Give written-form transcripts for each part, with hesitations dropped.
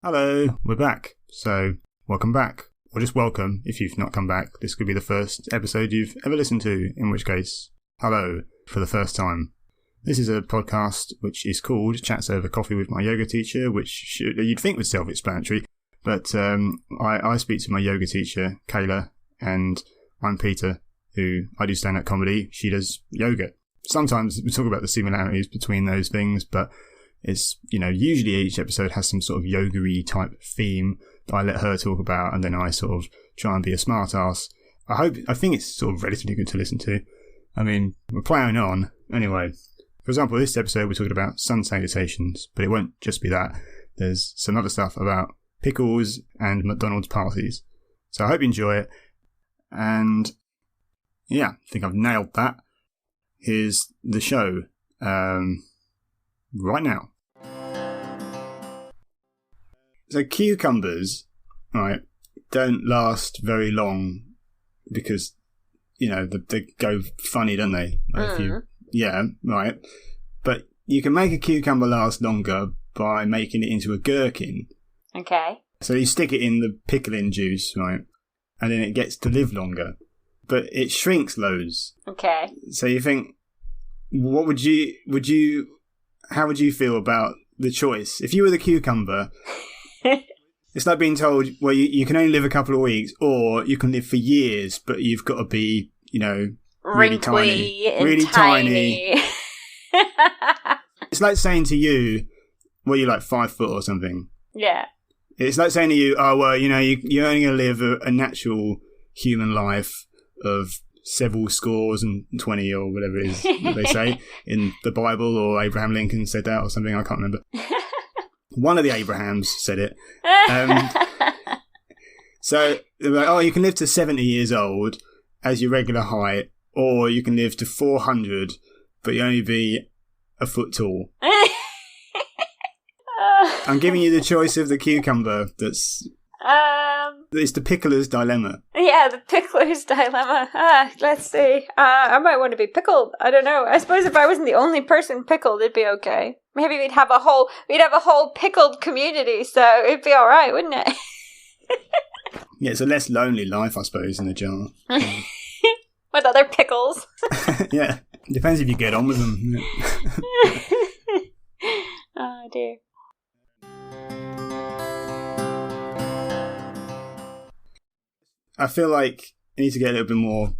Hello, we're back. So, welcome back. Or just welcome if you've not come back. This could be the first episode you've ever listened to, in which case, hello for the first time. This is a podcast which is called Chats Over Coffee with My Yoga Teacher, which you'd think was self-explanatory, but I speak to my yoga teacher, Kayla, and I'm Peter, who I do stand-up comedy. She does yoga. Sometimes we talk about the similarities between those things, but it's, usually each episode has some sort of yoga-y type theme that I let her talk about, and then I sort of try and be a smart ass. I think it's sort of relatively good to listen to. I mean, we're playing on. Anyway, for example, this episode we're talking about sun salutations, but it won't just be that. There's some other stuff about pickles and McDonald's parties. So I hope you enjoy it. And yeah, I think I've nailed that. Here's the show. Right now. So cucumbers, right, don't last very long because, they go funny, don't they? Like right. But you can make a cucumber last longer by making it into a gherkin. Okay. So you stick it in the pickling juice, right, and then it gets to live longer. But it shrinks loads. Okay. So you think, how would you feel about the choice? If you were the cucumber, it's like being told, well, you can only live a couple of weeks, or you can live for years, but you've got to be, really tiny. It's like saying to you, well, you're like 5 foot or something. Yeah. It's like saying to you, oh, well, you're only going to live a natural human life of several scores and 20 or whatever it is they say in the Bible, or Abraham Lincoln said that or something, I can't remember. One of the Abrahams said it. So they're like, oh, you can live to 70 years old as your regular height, or you can live to 400 but you only be a foot tall. I'm giving you the choice of the cucumber. It's the pickler's dilemma. Yeah, the pickler's dilemma. Let's see. I might want to be pickled. I don't know. I suppose if I wasn't the only person pickled, it'd be okay. Maybe we'd have a whole pickled community, so it'd be all right, wouldn't it? Yeah, it's a less lonely life, I suppose, in a jar. With other pickles. Yeah, depends if you get on with them. Oh dear. I feel like I need to get a little bit more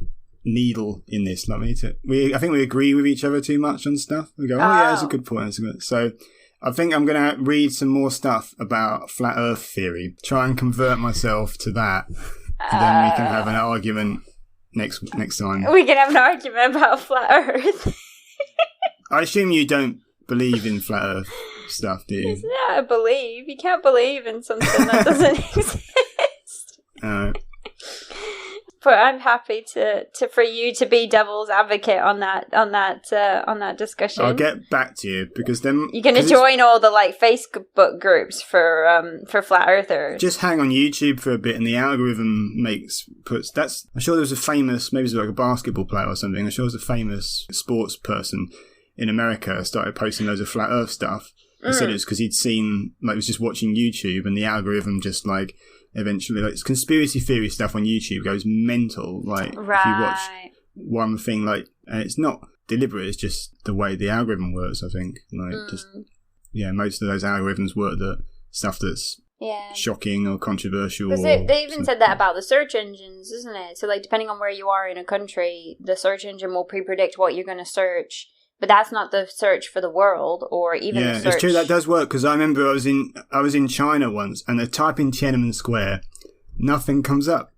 needle in this. Like I think we agree with each other too much on stuff. We go, yeah, that's a good point. So I think I'm going to read some more stuff about flat Earth theory. Try and convert myself to that, and then we can have an argument next time. We can have an argument about flat Earth. I assume you don't believe in flat Earth stuff, do you? It's not a believe. You can't believe in something that doesn't exist. But I'm happy for you to be devil's advocate on that discussion. I'll get back to you because then you're going to join all the Facebook groups for flat earthers. Just hang on YouTube for a bit, and the algorithm puts. I'm sure there was a famous, maybe it was like a basketball player or something. I'm sure it was a famous sports person in America started posting loads of flat Earth stuff. He said it was because he'd seen, he was just watching YouTube, and the algorithm just eventually, it's conspiracy theory stuff on YouTube goes mental. If you watch one thing, and it's not deliberate, it's just the way the algorithm works, I think. Most of those algorithms work that stuff that's shocking or controversial. Because they even said that about the search engines, isn't it? So, depending on where you are in a country, the search engine will pre-predict what you're going to search. But that's not the search for the world, or even the search. Yeah, it's true, that does work, because I remember I was in China once, and I type in Tiananmen Square, nothing comes up.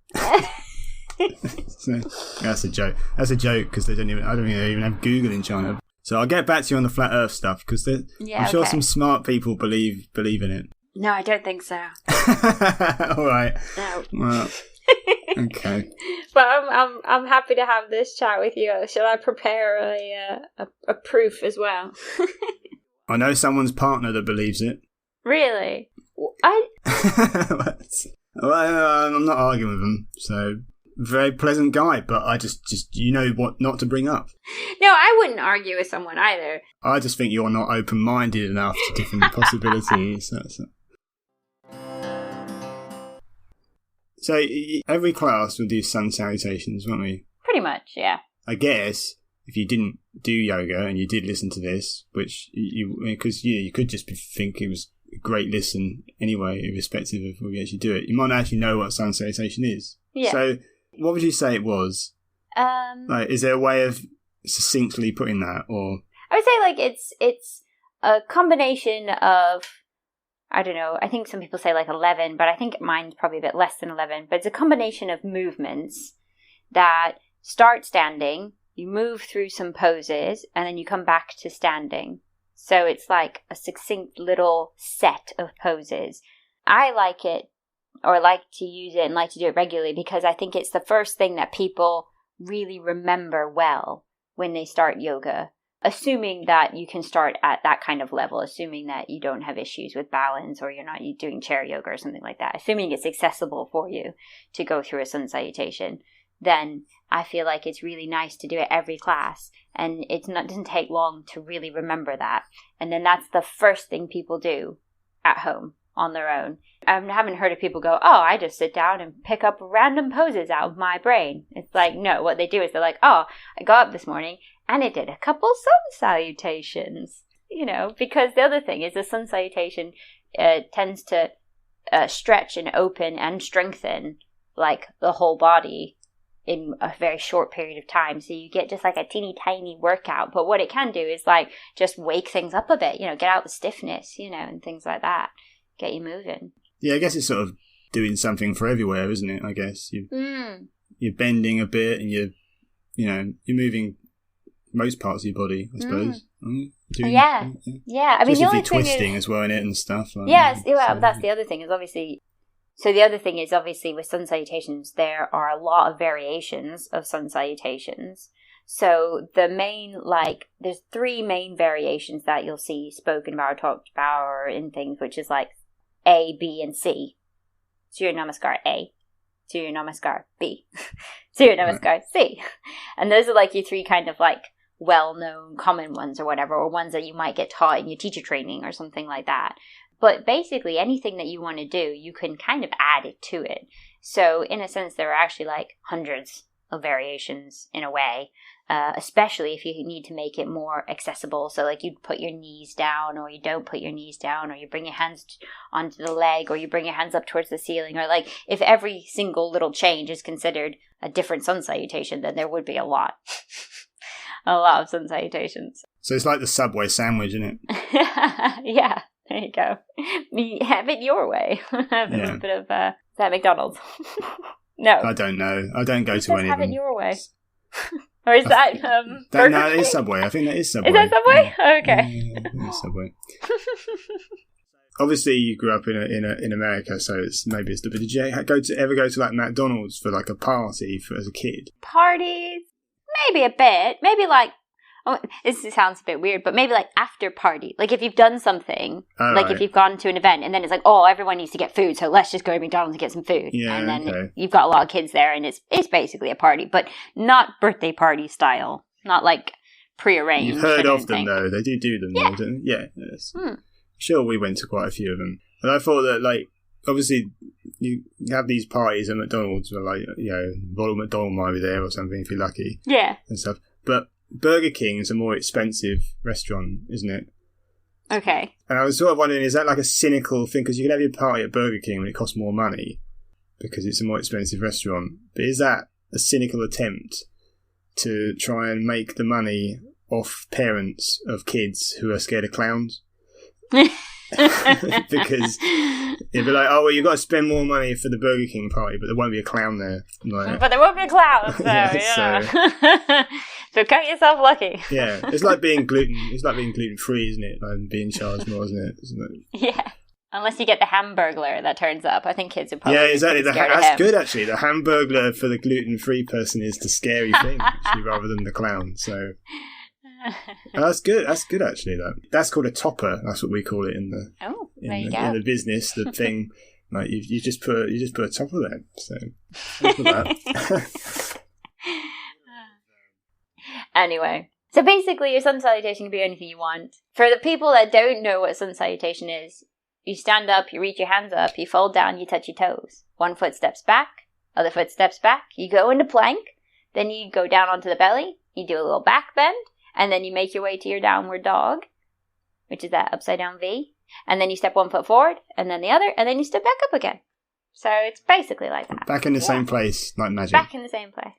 So, that's a joke. That's a joke, because I don't think they even have Google in China. So I'll get back to you on the flat Earth stuff, because I'm sure some smart people believe in it. No, I don't think so. All right. No. Well, okay. But I'm happy to have this chat with you. Shall I prepare a proof as well? I know someone's partner that believes it. Really? Well, I'm not arguing with him. So, very pleasant guy, but I just what not to bring up. No, I wouldn't argue with someone either. I just think you're not open-minded enough to different possibilities. So every class will do sun salutations, won't we? Pretty much, yeah. I guess if you didn't do yoga and you did listen to this, which because you could just think it was a great listen anyway, irrespective of whether you actually do it, you might not actually know what sun salutation is. Yeah. So what would you say it was? Is there a way of succinctly putting that, or I would say it's a combination of, I don't know, I think some people say 11, but I think mine's probably a bit less than 11, but it's a combination of movements that start standing, you move through some poses, and then you come back to standing. So it's like a succinct little set of poses. I like it, or like to use it and like to do it regularly, because I think it's the first thing that people really remember well when they start yoga. Assuming that you can start at that kind of level, assuming that you don't have issues with balance or you're not doing chair yoga or something like that, assuming it's accessible for you to go through a sun salutation, then I feel like it's really nice to do it every class. And it doesn't take long to really remember that. And then that's the first thing people do at home on their own. I haven't heard of people go, oh, I just sit down and pick up random poses out of my brain. It's like, no, what they do is they're like, oh, I got up this morning and it did a couple sun salutations, because the other thing is the sun salutation tends to stretch and open and strengthen the whole body in a very short period of time. So you get just a teeny tiny workout. But what it can do is just wake things up a bit, get out the stiffness, and things like that. Get you moving. Yeah, I guess it's sort of doing something for everywhere, isn't it? I guess you're bending a bit and you're moving most parts of your body, I suppose. Yeah. I mean, the only thing twisting as well in it and stuff. Yes, that's the other thing is obviously. So the other thing is obviously with sun salutations, there are a lot of variations of sun salutations. So the main, there's 3 main variations that you'll see spoken about or talked about or in things, which is A, B, and C. Surya Namaskar A, Surya Namaskar B, Surya Namaskar C. And those are your 3 kind of well-known common ones or whatever, or ones that you might get taught in your teacher training or something like that. But basically anything that you want to do, you can kind of add it to it. So in a sense, there are actually hundreds of variations in a way. Especially if you need to make it more accessible. So you put your knees down or you don't put your knees down, or you bring your hands onto the leg, or you bring your hands up towards the ceiling, or if every single little change is considered a different sun salutation, then there would be a lot. A lot of sun salutations. So it's like the Subway sandwich, isn't it? Yeah, there you go. Have it your way. Have a bit of, is that McDonald's? No. I don't know. I don't go to any of them. Have it your way. Or is that no, it is Subway. I think that is Subway. Is that Subway? Yeah. Okay. Yeah, it's Subway. Obviously, you grew up in America, so but did you ever go to McDonald's for a party as a kid? Parties, maybe a bit. Maybe this sounds a bit weird, but maybe after party. If you've done something, if you've gone to an event and then it's everyone needs to get food, so let's just go to McDonald's and get some food. Yeah, and then you've got a lot of kids there and it's basically a party, but not birthday party style. Not prearranged. You've heard of them though. They do them. Yeah. Though, don't they? Yeah. Yes. Sure, we went to quite a few of them. And I thought that obviously you have these parties at McDonald's where Ronald McDonald might be there or something if you're lucky. Yeah. And stuff. But Burger King is a more expensive restaurant, isn't it? Okay. And I was sort of wondering, is that a cynical thing? Because you can have your party at Burger King when it costs more money because it's a more expensive restaurant. But is that a cynical attempt to try and make the money off parents of kids who are scared of clowns? Because it'd be you've got to spend more money for the Burger King party, but there won't be a clown there. But there won't be a clown, so yeah. So count yourself lucky. Yeah, it's like being gluten free, isn't it? And being charged more, isn't it? Yeah. Unless you get the Hamburglar that turns up. I think kids would probably be exactly. That's him. Good, actually. The Hamburglar for the gluten-free person is the scary thing, actually, rather than the clown. So that's good. That's good, actually. That's called a topper. That's what we call it in the business. The thing, you just put a topper there. So look at that. Anyway, so basically your sun salutation can be anything you want. For the people that don't know what sun salutation is, You stand up, you reach your hands up, you fold down, you touch your toes. One foot steps back, other foot steps back. You go into plank, then you go down onto the belly, you do a little back bend, and then you make your way to your downward dog, which is that upside down V. And then you step one foot forward, and then the other, and then you step back up again. So it's basically like that. Back in the same place, like magic. Back in the same place.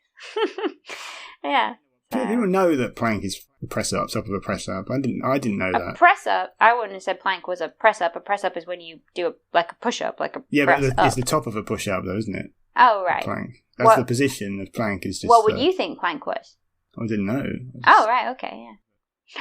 Yeah. People know that plank is a press up, top of a press up. I didn't know that. A press up. I wouldn't have said plank was a press up. A press up is when you do a push up, like a press up. It's the top of a push up, though, isn't it? Oh right. Plank. That's the position of plank. Is just. What would you think plank was? I didn't know. Oh right. Okay. Yeah.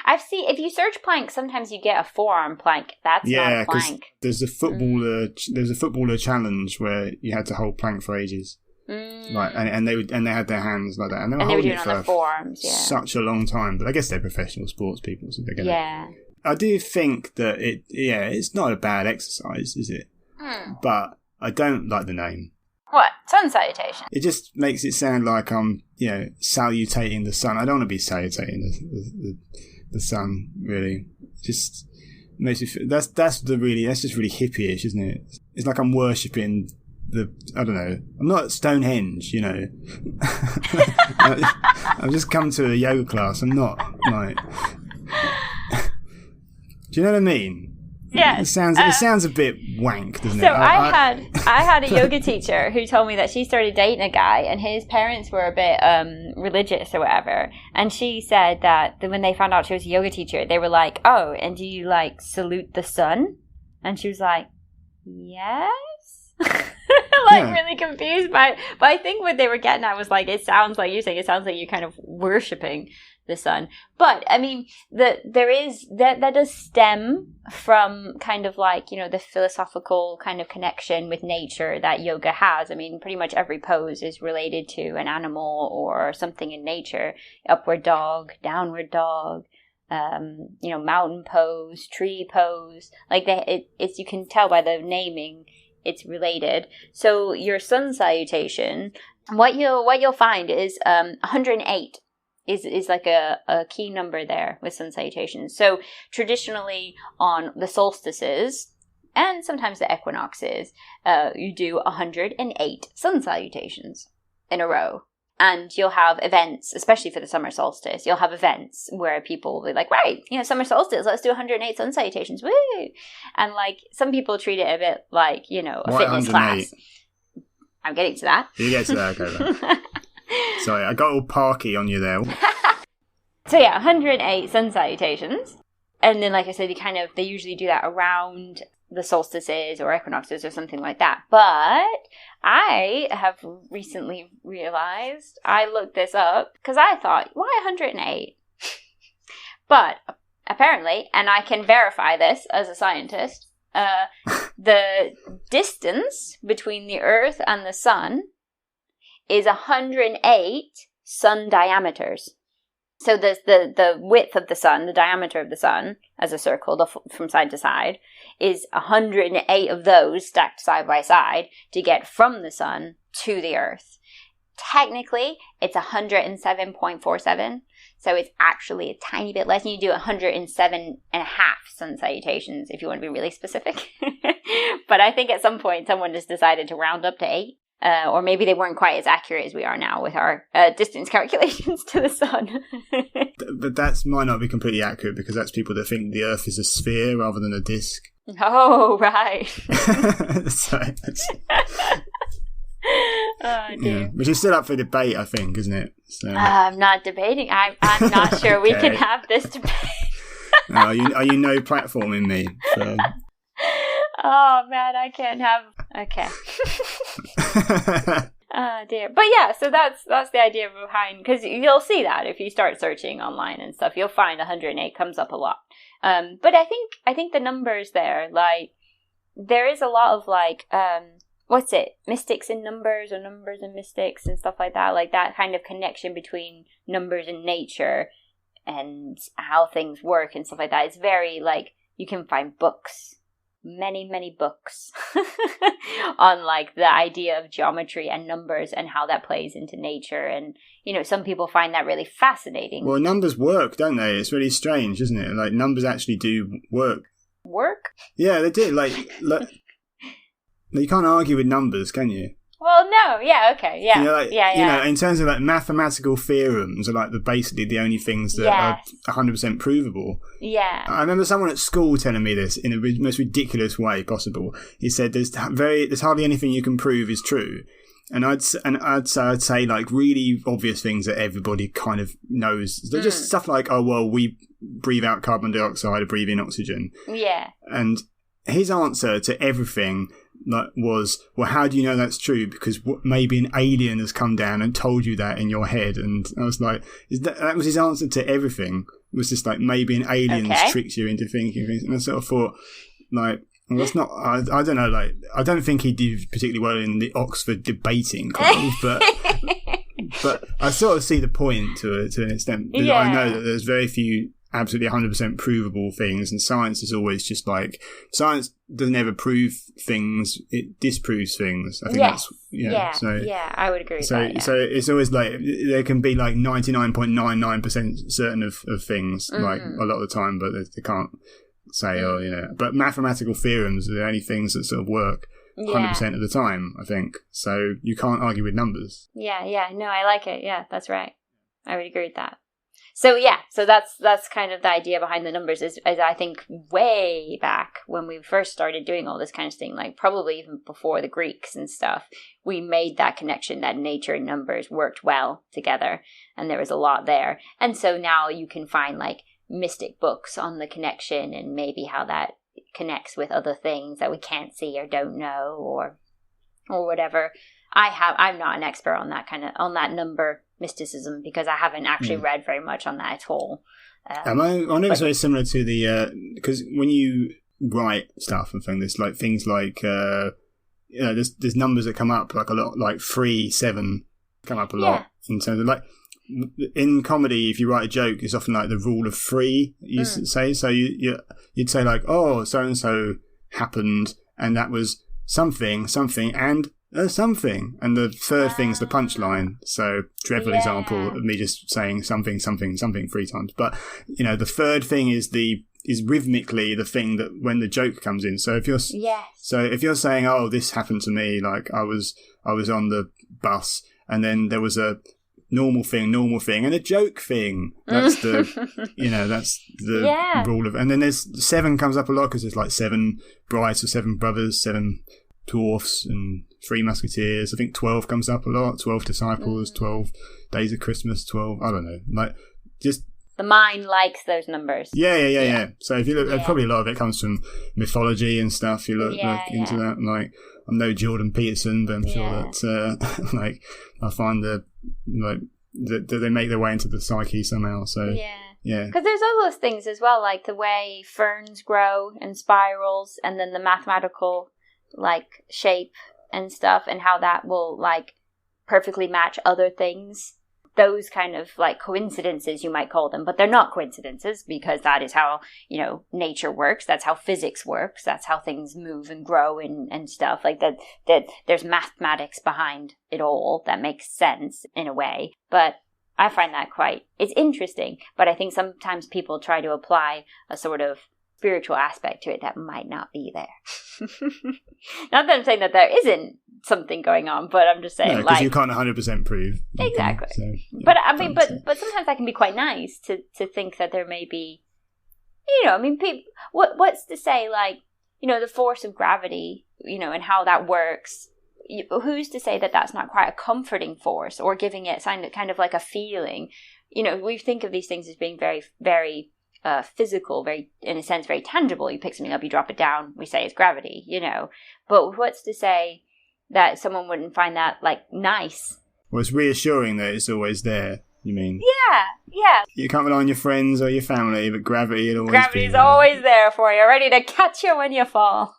I've seen if you search plank, sometimes you get a forearm plank. That's not a plank. There's a footballer challenge where you had to hold plank for ages. Like, and they had their hands like that, and they were doing it on their forearms. Yeah, such a long time. But I guess they're professional sports people, so they're gonna. Yeah, I do think that it's not a bad exercise, is it? But I don't like the name. What? Sun salutation. It just makes it sound like I'm, salutating the sun. I don't want to be salutating the sun. Really, just makes me feel, that's just really hippie-ish, isn't it? It's like I'm worshipping. I don't know. I'm not Stonehenge, I've just come to a yoga class. I'm not like. Do you know what I mean? Yeah. It sounds a bit wank, doesn't it? So I had a yoga teacher who told me that she started dating a guy, and his parents were a bit religious or whatever. And she said that when they found out she was a yoga teacher, they were like, "Oh, and do you salute the sun?" And she was like, "Yes." Really confused by it. But I think what they were getting at was it sounds like you're saying, it sounds like you're kind of worshipping the sun. But I mean, there is that does stem from kind of the philosophical kind of connection with nature that yoga has. I mean, pretty much every pose is related to an animal or something in nature. Upward dog, downward dog, mountain pose, tree pose. It's you can tell by the naming. It's related. So your sun salutation, what you'll find is 108 is like a key number there with sun salutations. So traditionally on the solstices and sometimes the equinoxes, you do 108 sun salutations in a row. And you'll have events, especially for the summer solstice, you'll have events where people will be like, right, summer solstice, let's do 108 sun salutations, woo! And some people treat it a bit like, a fitness class. I'm getting to that. You get to that, okay. Sorry, I got all parky on you there. So yeah, 108 sun salutations. And then, like I said, they usually do that around the solstices or equinoxes or something like that. But I have recently realized, I looked this up because I thought, why 108? But apparently, and I can verify this as a scientist, the distance between the Earth and the sun is 108 sun diameters. So the width of the sun, the diameter of the sun as a circle from side to side is 108 of those stacked side by side to get from the sun to the Earth. Technically, it's 107.47. So it's actually a tiny bit less. And you do 107 and a half sun salutations if you want to be really specific. But I think at some point someone just decided to round up to 8. Or maybe they weren't quite as accurate as we are now with our distance calculations to the sun. But that might not be completely accurate because that's people that think the Earth is a sphere rather than a disc. Oh, right. Oh, dear. Yeah, which is still up for debate, I think, isn't it? So. I'm not debating. I'm not sure we can have this debate. Are you no platforming me? So. Oh man, I can't have. Okay. Oh dear. But yeah, so that's the idea behind, because you'll see that if you start searching online and stuff, you'll find 108 comes up a lot. But I think the numbers there, there is a lot of what's it? Mystics in numbers, or numbers and mystics and stuff like that kind of connection between numbers and nature and how things work and stuff like that. It's very you can find books. Many books on the idea of geometry and numbers and how that plays into nature, and some people find that really fascinating. Well, numbers work, don't they? It's really strange, isn't it? Numbers actually do work work. Yeah, they do. Like you can't argue with numbers, can you? Well, no, yeah, okay, yeah. You know, in terms of like mathematical theorems are like basically the only things that are 100% provable. Yeah. I remember someone at school telling me this in the most ridiculous way possible. He said, "There's hardly anything you can prove is true," and I'd say like really obvious things that everybody kind of knows. They're just stuff like, oh well, we breathe out carbon dioxide, or breathe in oxygen. Yeah. And his answer to everything was, well, how do you know that's true? Because maybe an alien has come down and told you that in your head. And I was like, that was his answer to everything. It was just like, maybe an alien's tricked you into thinking things. And I sort of thought, like, well, that's not, I don't know, like, I don't think he did particularly well in the Oxford debating club, but I sort of see the point to an extent. Because I know that there's very few absolutely 100% provable things, and science is always just like, science doesn't ever prove things, it disproves things. I think that's I would agree with that. So it's always like, there can be like 99.99% certain of things, like a lot of the time, but they can't say, but mathematical theorems are the only things that sort of work 100% of the time, I think. So you can't argue with numbers. No, I like it. Yeah, that's right. I would agree with that. So that's kind of the idea behind the numbers is I think way back when we first started doing all this kind of thing, like probably even before the Greeks and stuff, we made that connection that nature and numbers worked well together, and there was a lot there. And so now you can find like mystic books on the connection and maybe how that connects with other things that we can't see or don't know or whatever. I'm not an expert on that number mysticism because I haven't actually read very much on that at all. I know it's very similar to the because when you write stuff and things like there's numbers that come up like a lot, like 3, 7 come up a lot in terms of like in comedy. If you write a joke, it's often like the rule of 3 you say. So you'd say like, oh, so and so happened, and that was something and something, and the third thing's the punchline. So dreadful example of me just saying something 3 times, but the third thing is rhythmically the thing that when the joke comes in. So if you're saying, oh, this happened to me, like I was on the bus and then there was a normal thing and a joke thing, that's the that's the rule of. And then there's 7 comes up a lot because there's like 7 brides or 7 brothers, 7 dwarfs and 3 musketeers. I think 12 comes up a lot. 12 disciples, 12 days of Christmas, 12. I don't know. Like, just the mind likes those numbers. Yeah. So if you look, probably a lot of it comes from mythology and stuff. You look into that. And like, I'm no Jordan Peterson, but I'm sure that like I find that they make their way into the psyche somehow. So because there's all those things as well, like the way ferns grow and spirals, and then the mathematical like shape and stuff, and how that will like perfectly match other things. Those kind of like coincidences, you might call them, but they're not coincidences because that is how nature works. That's how physics works. That's how things move and grow and stuff like that. That there's mathematics behind it all that makes sense in a way. But I find that it's interesting. But I think sometimes people try to apply a sort of spiritual aspect to it that might not be there. Not that I'm saying that there isn't something going on, but I'm just saying because you can't 100% prove exactly. So, but I mean, but sometimes that can be quite nice to think that there may be, people. What's to say, like, the force of gravity, and how that works. Who's to say that that's not quite a comforting force, or giving it kind of like a feeling? We think of these things as being very, very physical, very, in a sense, very tangible. You pick something up, you drop it down, we say it's gravity, But what's to say that someone wouldn't find that, like, nice? Well, it's reassuring that it's always there, you mean? Yeah. You can't rely on your friends or your family, but gravity's always there for you, ready to catch you when you fall.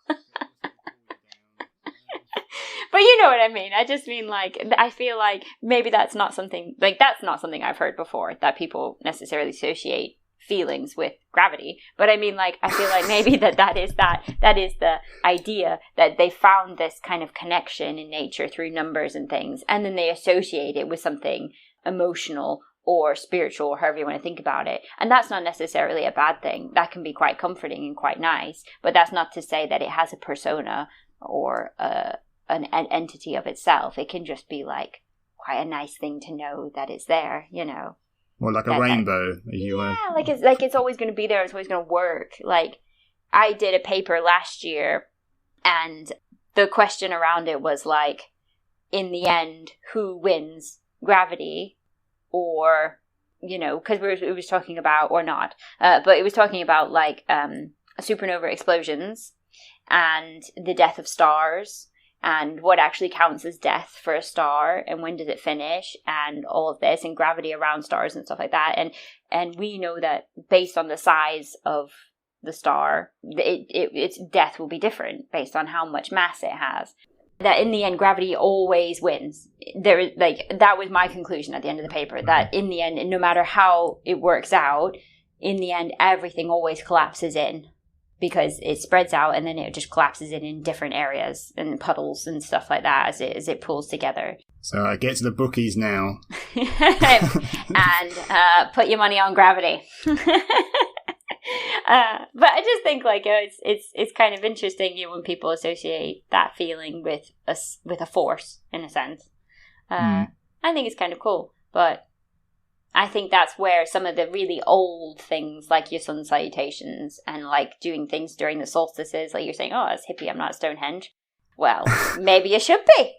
But you know what I mean. I just mean, like, I feel like maybe that's not something I've heard before, that people necessarily associate feelings with gravity. But I mean, like, I feel like maybe that is the idea, that they found this kind of connection in nature through numbers and things, and then they associate it with something emotional or spiritual, or however you want to think about it. And that's not necessarily a bad thing. That can be quite comforting and quite nice. But that's not to say that it has a persona or an entity of itself. It can just be like quite a nice thing to know that it's there, you know. Well, like a rainbow. Like it's always going to be there. It's always going to work. Like, I did a paper last year, and the question around it was like, in the end, who wins, gravity or, you know, because it was talking about, or not, but it was talking about like supernova explosions and the death of stars and what actually counts as death for a star and when does it finish and all of this, and gravity around stars and stuff like that. And we know that based on the size of the star, its death will be different based on how much mass it has. That in the end, gravity always wins. That was my conclusion at the end of the paper, that in the end, no matter how it works out, in the end, everything always collapses in because it spreads out and then it just collapses in different areas and puddles and stuff like that as it pulls together. So I get to the bookies now. And put your money on gravity. But I just think like it's kind of interesting, you know, when people associate that feeling with a force in a sense. I think it's kind of cool, but I think that's where some of the really old things like your sun salutations and like doing things during the solstices, like you're saying, oh, it's hippie, I'm not Stonehenge. Well, maybe you should be.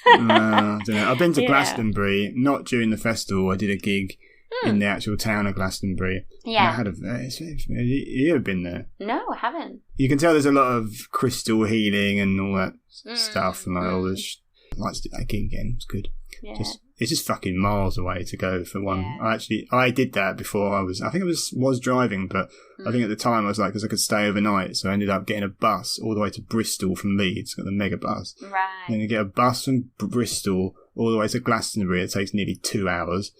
I don't know. I've been to Glastonbury, not during the festival. I did a gig in the actual town of Glastonbury. Yeah. Have you ever been there? No, I haven't. You can tell there's a lot of crystal healing and all that stuff, and like all this. I'd like to do that gig again. It's good. Yeah. It's just fucking miles away to go for one. Yeah. I did that before I think I was driving, but I think at the time I was like, because I could stay overnight, so I ended up getting a bus all the way to Bristol from Leeds, got the mega bus. Right. And then you get a bus from Bristol all the way to Glastonbury. It takes nearly 2 hours.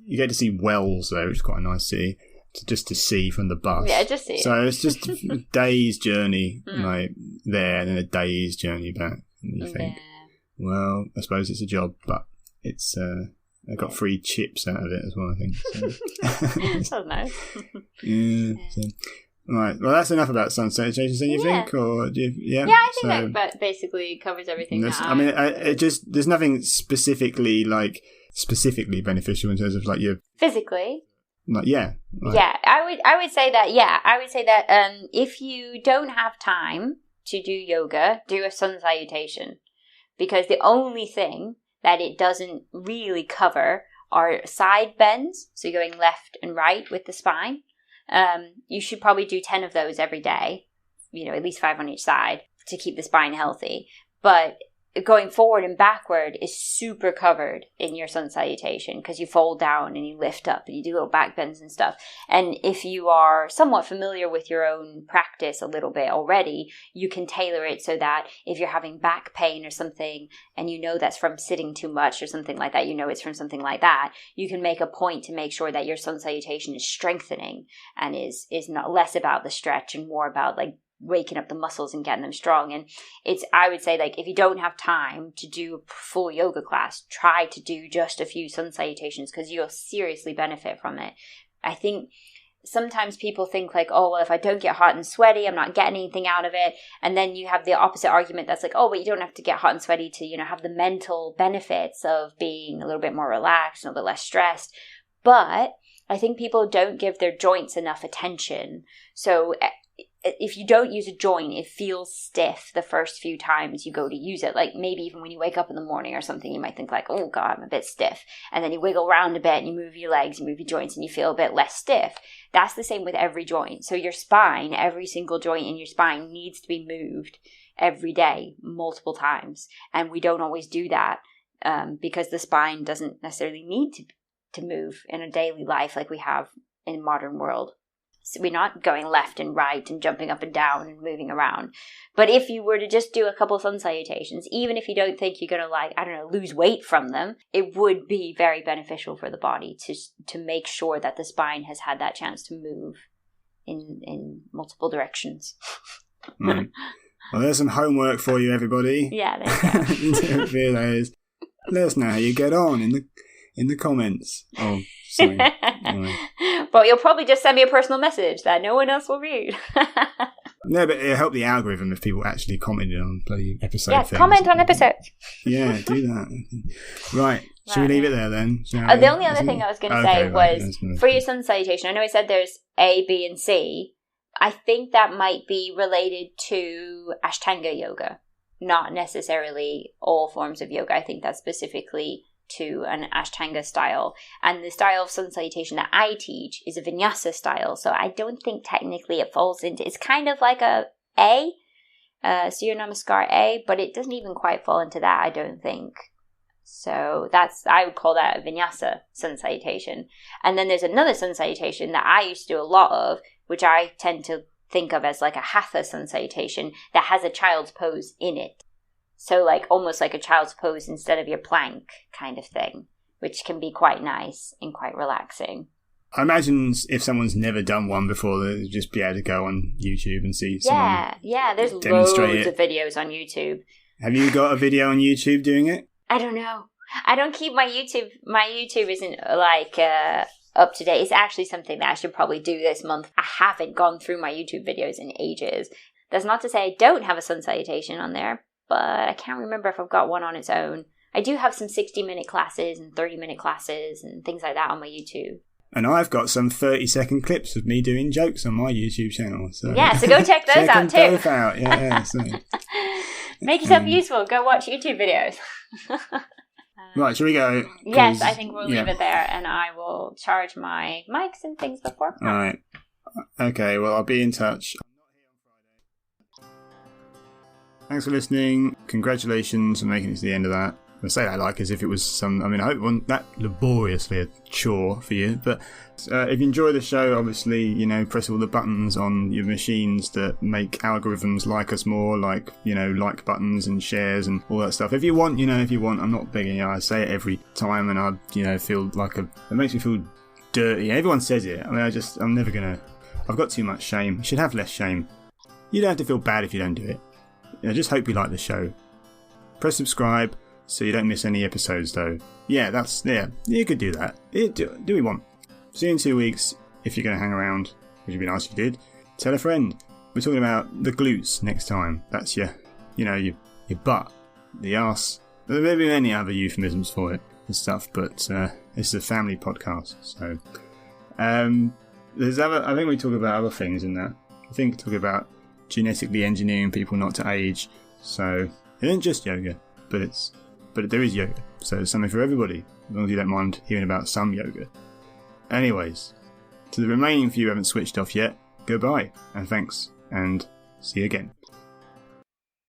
You get to see Wells though, which is quite a nice city, just to see from the bus. Yeah, just see. So it's just a day's journey, like there, and then a day's journey back. And you think, well, I suppose it's a job, but it's I got free chips out of it as well, I think. So. That's nice. Yeah. So, right. Well, that's enough about sun salutations, don't you think? Or do you, yeah, I think that basically covers everything. I mean, there's nothing specifically beneficial in terms of like your physically. Like, I would say that. Yeah, I would say that. If you don't have time to do yoga, do a sun salutation, because the only thing that it doesn't really cover are side bends, so going left and right with the spine. You should probably do 10 of those every day, you know, at least 5 on each side to keep the spine healthy. But going forward and backward is super covered in your sun salutation because you fold down and you lift up and you do little back bends and stuff. And if you are somewhat familiar with your own practice a little bit already, you can tailor it so that if you're having back pain or something and you know that's from sitting too much or something like that, you know it's from something like that, you can make a point to make sure that your sun salutation is strengthening and is not less about the stretch and more about like waking up the muscles and getting them strong. And I would say, like, if you don't have time to do a full yoga class, try to do just a few sun salutations because you'll seriously benefit from it. I think sometimes people think like, oh, well, if I don't get hot and sweaty, I'm not getting anything out of it. And then you have the opposite argument that's like, oh, but you don't have to get hot and sweaty to, you know, have the mental benefits of being a little bit more relaxed and a little bit less stressed. But I think people don't give their joints enough attention. So if you don't use a joint, it feels stiff the first few times you go to use it. Like maybe even when you wake up in the morning or something, you might think like, oh God, I'm a bit stiff. And then you wiggle around a bit and you move your legs, you move your joints and you feel a bit less stiff. That's the same with every joint. So your spine, every single joint in your spine needs to be moved every day, multiple times. And we don't always do that because the spine doesn't necessarily need to move in a daily life like we have in the modern world. So we're not going left and right and jumping up and down and moving around. But if you were to just do a couple of sun salutations, even if you don't think you're going to, like, I don't know, lose weight from them, it would be very beneficial for the body to make sure that the spine has had that chance to move in multiple directions. Right. Well, there's some homework for you, everybody. Yeah, there you go. Let us know how you get on in the comments. Oh, So, anyway. But you'll probably just send me a personal message that no one else will read. No, but it'll help the algorithm if people actually commented on bloody episode. Yeah, comment on episodes. Yeah, do that. Right. Should we leave it there then? The only other thing I was going to say was, for your sun salutation, I know I said there's A, B, and C. I think that might be related to Ashtanga yoga, not necessarily all forms of yoga. I think that's specifically to an Ashtanga style. And the style of sun salutation that I teach is a vinyasa style. So I don't think technically it falls into, it's kind of like a Surya Namaskar A, but it doesn't even quite fall into that, I don't think. So I would call that a vinyasa sun salutation. And then there's another sun salutation that I used to do a lot of, which I tend to think of as like a hatha sun salutation that has a child's pose in it. So like almost like a child's pose instead of your plank kind of thing, which can be quite nice and quite relaxing. I imagine if someone's never done one before, they'd just be able to go on YouTube and see someone there's loads of videos on YouTube. Have you got a video on YouTube doing it? I don't know. I don't keep my YouTube isn't like up to date. It's actually something that I should probably do this month. I haven't gone through my YouTube videos in ages. That's not to say I don't have a sun salutation on there, but I can't remember if I've got one on its own. I do have some 60-minute classes and 30-minute classes and things like that on my YouTube. And I've got some 30-second clips of me doing jokes on my YouTube channel. So so go check those out too. Check them both out. Yeah, so. Make yourself useful. Go watch YouTube videos. Right, shall we go? Yes, I think we'll leave it there, and I will charge my mics and things before. All right. Okay, well, I'll be in touch. Thanks for listening. Congratulations on making it to the end of that. I say that like as if it was some... I mean, I hope it wasn't that laboriously a chore for you, but if you enjoy the show, obviously, press all the buttons on your machines that make algorithms like us more, like, like buttons and shares and all that stuff. If you want, I'm not begging you. I say it every time and I, feel like it makes me feel dirty. Everyone says it. I mean, I'm never going to... I've got too much shame. I should have less shame. You don't have to feel bad if you don't do it. I just hope you like the show. Press subscribe so you don't miss any episodes, though. Yeah, you could do that. Do what you want. See you in 2 weeks if you're going to hang around, which would be nice if you did. Tell a friend. We're talking about the glutes next time. That's your butt, the arse. There may be many other euphemisms for it and stuff, but this is a family podcast, so I think we talk about other things in that. I think we talk about genetically engineering people not to age. So it isn't just yoga, but there is yoga. So there's something for everybody, as long as you don't mind hearing about some yoga. Anyways, to the remaining few who haven't switched off yet, goodbye, and thanks, and see you again.